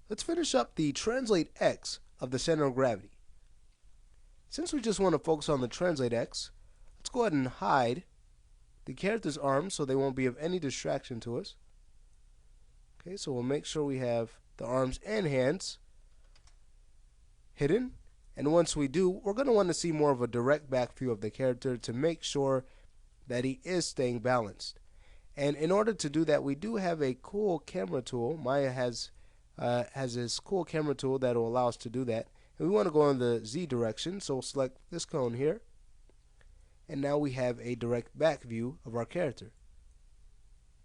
let's finish up the translate X of the center of gravity. Since we just want to focus on the translate X, let's go ahead and hide the character's arms so they won't be of any distraction to us. Okay, so we'll make sure we have the arms and hands hidden. And once we do, we're going to want to see more of a direct back view of the character to make sure that he is staying balanced. And in order to do that, we do have a cool camera tool. Maya has this cool camera tool that will allow us to do that. And we want to go in the Z direction, so we'll select this cone here. And now we have a direct back view of our character.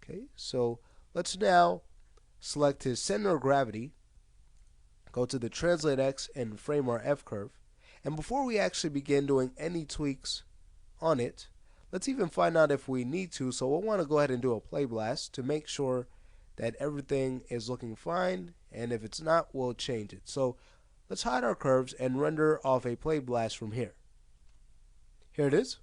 Okay, so let's now select his center of gravity, go to the translate X and frame our F curve. And before we actually begin doing any tweaks on it, let's even find out if we need to. So we'll want to go ahead and do a play blast to make sure that everything is looking fine, and if it's not, we'll change it. So let's hide our curves and render off a play blast from here. Here it is.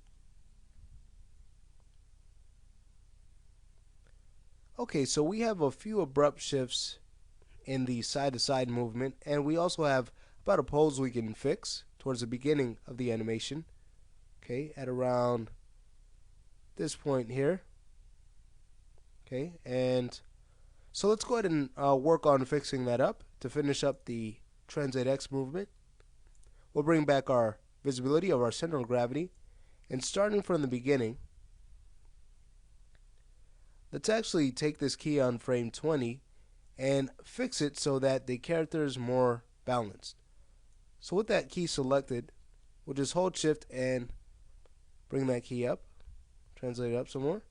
Okay, so we have a few abrupt shifts in the side-to-side movement, and we also have about a pose we can fix towards the beginning of the animation. Okay, at around this point here. Okay, and so let's go ahead and work on fixing that up to finish up the translate X movement. We'll bring back our visibility of our center of gravity, and starting from the beginning, let's actually take this key on frame 20 and fix it so that the character is more balanced. So with that key selected, we'll just hold shift and bring that key up, translate it up some more.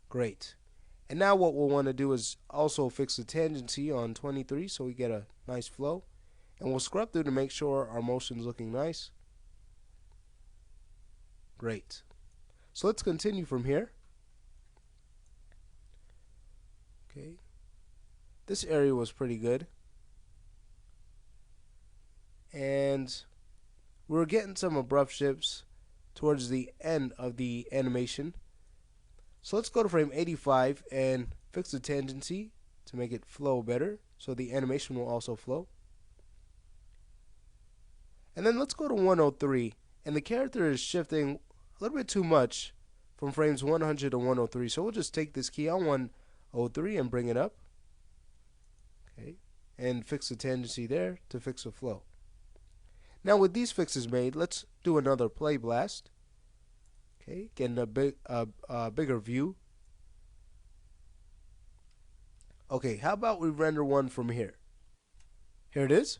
Great. And now what we'll want to do is also fix the tangency on 23 so we get a nice flow. And we'll scrub through to make sure our motion's looking nice. Great. So let's continue from here. Okay. This area was pretty good. And we're getting some abrupt shifts towards the end of the animation. So let's go to frame 85 and fix the tangency to make it flow better, so the animation will also flow. And then let's go to 103, and the character is shifting a little bit too much from frames 100 to 103, so we'll just take this key on 103 and bring it up. Okay, and fix the tangency there to fix the flow. Now with these fixes made, let's do another play blast. Okay, getting a bigger view. Okay, how about we render one from here? Here it is.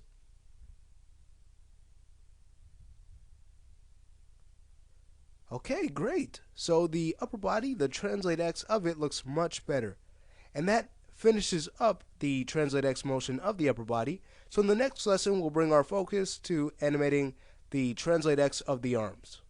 Okay, great. So the upper body, the translate X of it looks much better. And that finishes up the translate X motion of the upper body. So in the next lesson, we'll bring our focus to animating the translate X of the arms.